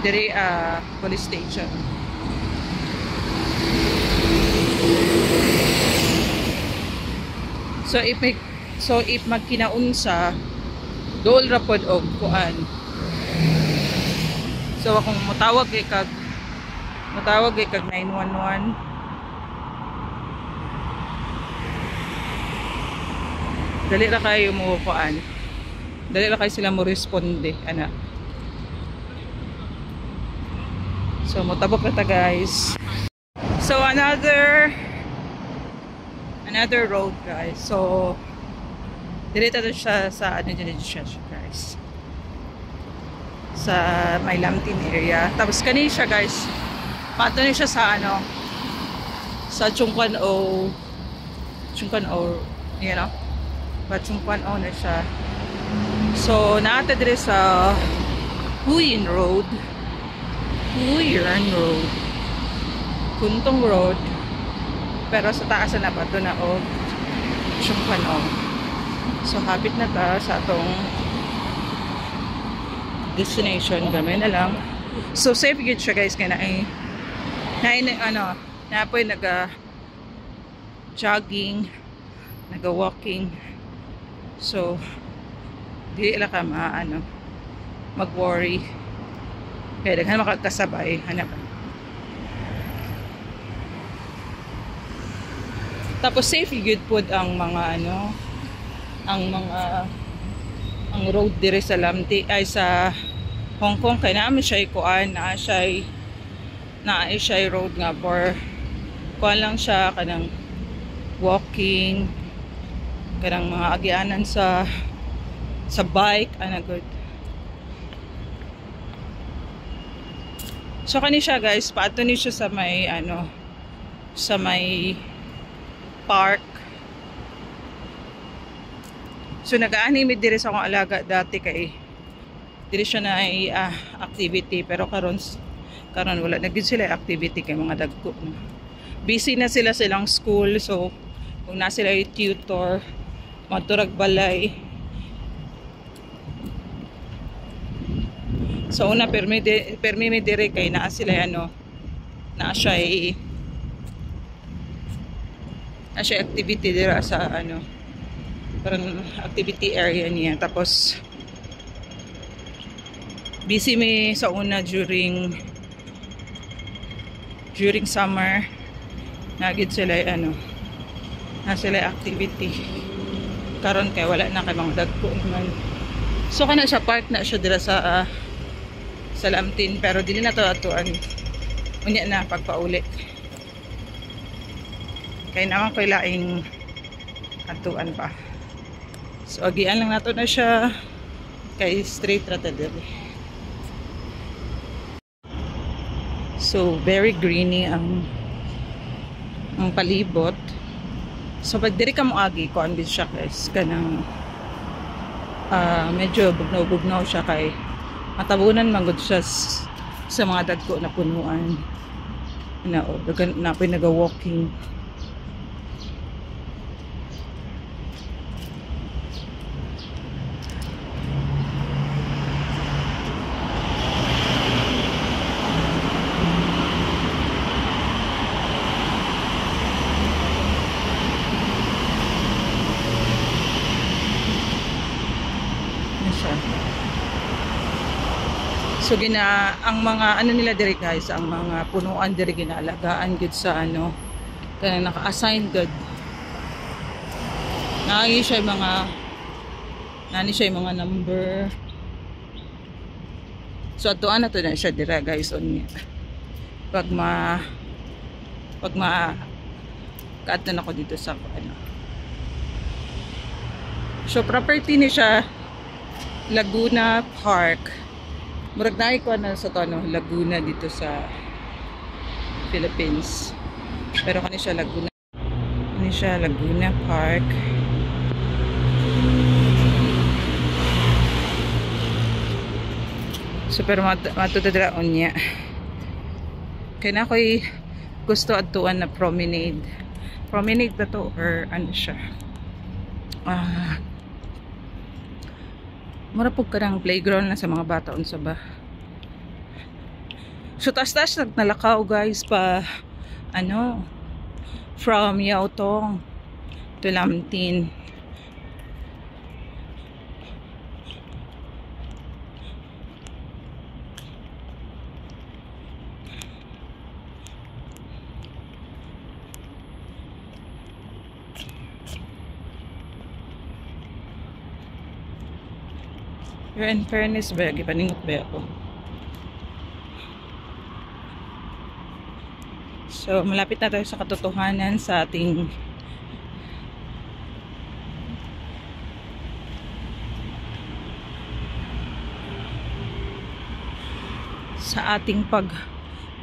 Diri police station. So if magkinaunsa dool ra pod og kuan. So akong motawag kag 911. Dali ra kayo mo kuan. Dali ra kayo sila mo responde ana. So motabok na ta guys. So another road guys. So direta to siya sa ano dyan siya guys. Sa may Lamtin area. Tapos kanina siya guys. Pato na siya sa ano sa Chungkwan O you know. Chungkwan O na siya. So naata dire sa Huyin Road. Kuntong Road. Pero sa taas na pa ito na o Chungkwan O. So hapit na ta sa atong destination. Gamay na lang. So safe good siya guys. Kaya na po yung jogging, walking. So di ila ka mag-worry. Kaya daghan makakasabay. Hanap. Tapos safe good pod ang mga ang road dire sa Lamti ay sa Hong Kong. Kaya namin siya ikuan na siya road nga for kuan lang siya kanang walking, kanang mga agyanan sa bike good. So kani siya guys, paato ni siya sa may sa may park. So nag-aanimid dire sa akong alaga dati kay dire siya na activity, pero karon wala na gid sila activity kay mga dagko. Busy na silang school, so kung na sila tutor, maturag balay. So una permi dire kay naa sila naa siya activity dira sa parang activity area niya. Tapos busy mi sa una during summer. Nagid sila na sila activity. Karon kay wala na kay mga dagko naman. So kana siya park na siya dira sa Lamtin, pero dili na to atuan. Unya na pagpauli. Kaya naman ko laing atuan pa. So agian lang nato na siya kay straight rata diri. So very greeny ang palibot. So pag diri ka mo agi ko ambit siya guys kanang medyo bugnaw siya kay matabunan manggod siya sa mga dagko na punuan na naga-walking. So ang mga nila diri guys, ang mga punuan diri ginaalagaan gud sa kaya naka-assign gud. Nani siya mga number. So atuan na to na siya dira guys on. Pag kaadto na ko dito sa So property ni siya Laguna Park. Murag na ko sa Laguna dito sa Philippines. Pero kani siya Laguna Park. Super matutudaraon niya. Kaya na ako'y gusto atuan na promenade. Promenade ba to or siya? Mura po ka ng playground na sa mga bata unsa ba. So taas-taas nalakaw guys pa ano from Yautong to Lamtin. Pero in fairness ba, gipaningot ba ako? So, malapit na tayo sa katotohanan sa ating pag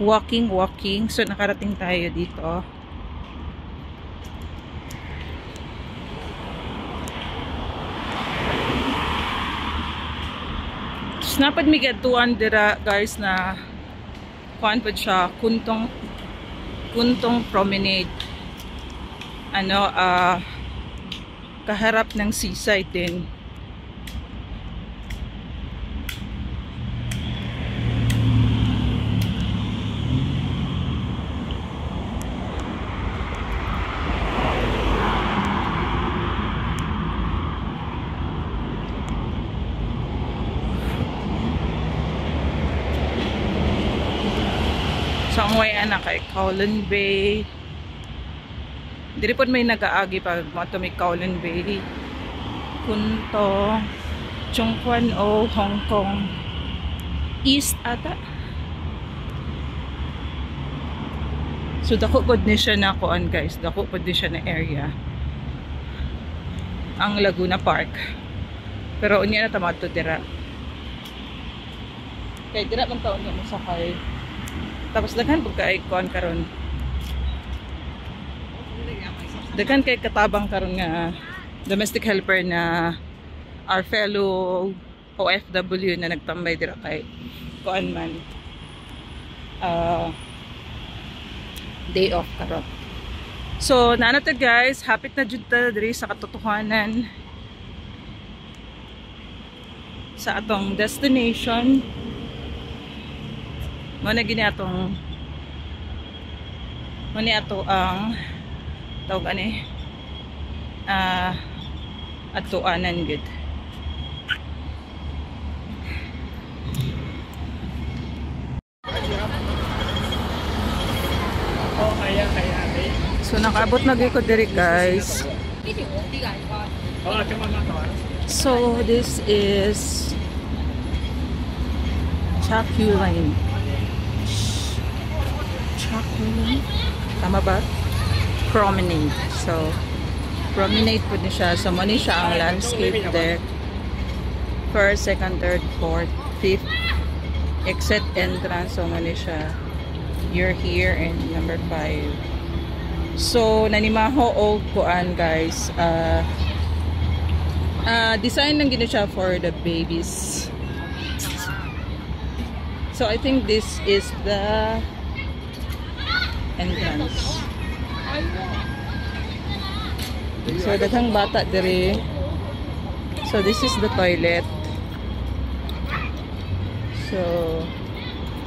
walking. So, nakarating tayo dito. Napad mi gatuan dira guys na kuan pud siya kuntong promenade ano kaharap ng seaside din. So, ang way na kay Kowloon Bay. Diri po may nag-aagi pag mato may Kowloon Bay. Kunto, Chung Kwan O, Hong Kong East ata. So, dako po din siya na kuan guys. Dako po din siya na area. Ang Laguna Park. Pero unya na tamato dira. Kay dira man taon nga mo sakay. Tapos daghan pud kay kuan karon. Daghan kay katabang karon nga domestic helper na our fellow OFW na nagtambay dira kay kuan man day off karon. So naana ta guys, hapit na jud ta diri sa katotohanan sa atong destination. Muna gini atong ato ang tawag ani atuanan gid. So nakaabot na gyud ko diri guys. So this is Chakyu Lane. Tama ba? Promenade. So, promenade po niya siya. So, muna siya ang landscape deck. First, second, third, fourth, fifth. Exit entrance. So, muna siya. You're here and number 5. So, nanimaho o kuan guys. Design lang gina siya for the babies. So, I think this is the entrance. So daghang bata diri. So this is the toilet. So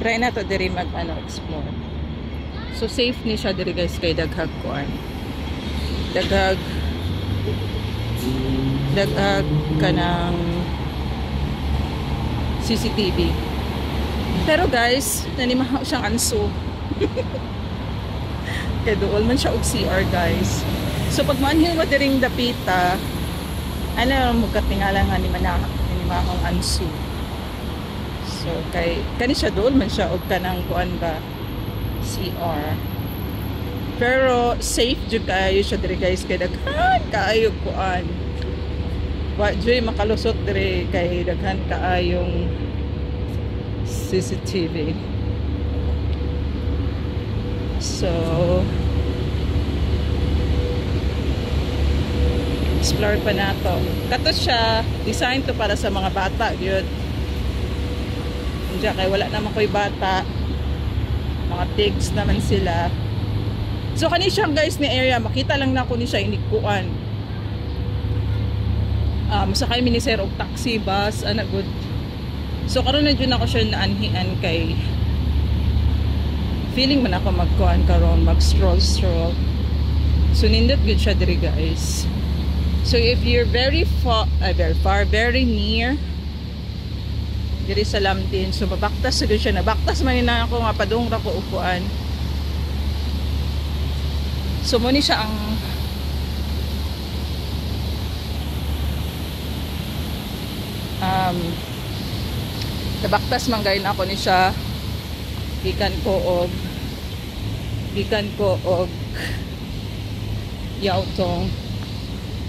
try na to diri mag explore. So safe ni siya diri guys kay daghag kuan. Daghag kanang CCTV. Pero guys, nanimahaw siyang anso. Kaya doon man siya og CR guys. So pag manhin mo diring dapita, ano mo katingala nga ni manahang ansu. So kay kani siya doon man siya og kanang kuan ba CR. Pero safe jud kayo siya diri guys kay daghan kaayo kuan. Wa joy makalusot diri kay daghan kaayong CCTV. So explore pa nato. Kato siya, design to para sa mga bata gyud. Diyan kay wala naman koy bata. Mga tigs naman sila. So kani siya guys ni area, makita lang na ko ni siya inikuan. Masakay mini sir og taxi, bus, ana good. So karon na jud ako siya naanhian kay feeling man ako magkuan karon, mag stroll. So nindot good siya diri guys. So if you're very far, very near diri sa Lamtin, so babaktas sa siya, nabaktas man na ako nga padung ra ko upuan. So mo ni siya ang nabaktas man gayon ako ni siya, gikan ko og Yautong.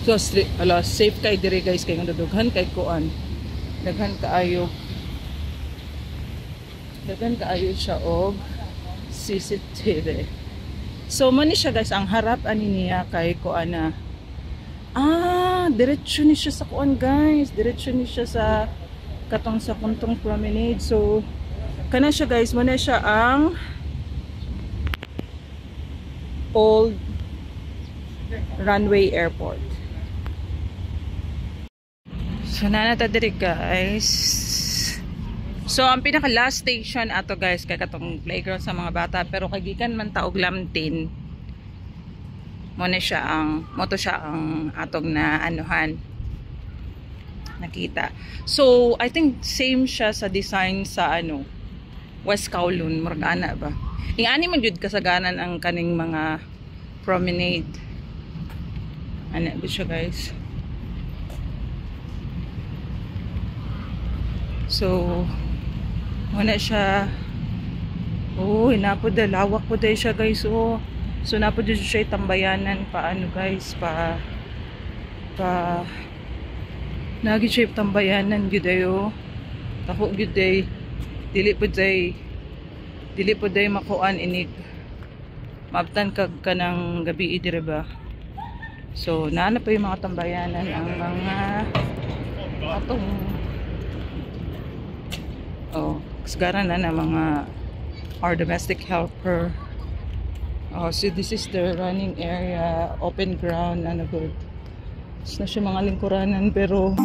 So safe kay diri guys, kay nga dughan kay kuan, daghan kaayo siya og CCTV. So man ni siya guys, ang harap ani niya kay kuan na diretso ni siya sa kuan guys, diretso ni siya sa katong sa Kuntong Promenade. So kana siya guys, mo na siya ang old runway airport. So nanata diri guys. So ang pinaka last station ato guys kay katong playground sa mga bata, pero kagikan man ta og Lamtin, mo na siya ang atong na anuhan nakita. So I think same siya sa design sa West Kowloon, murag ana ba. Ingani man jud kasaganan ang kaning mga promenade. Ana ba siya guys. So wala siya. Napod lawak po dahil siya guys. So napod siya tambayanan guys, nagi siya tambayanan gyud ayo. Tako gyud day dili po day makuan inig mabtan kag kanang gabi dire ba. So naana pa yung mga tambayanan, ang mga atong kasagaran na mga our domestic helper. So this is the running area, open ground, good. Na siya mga lingkuranan, pero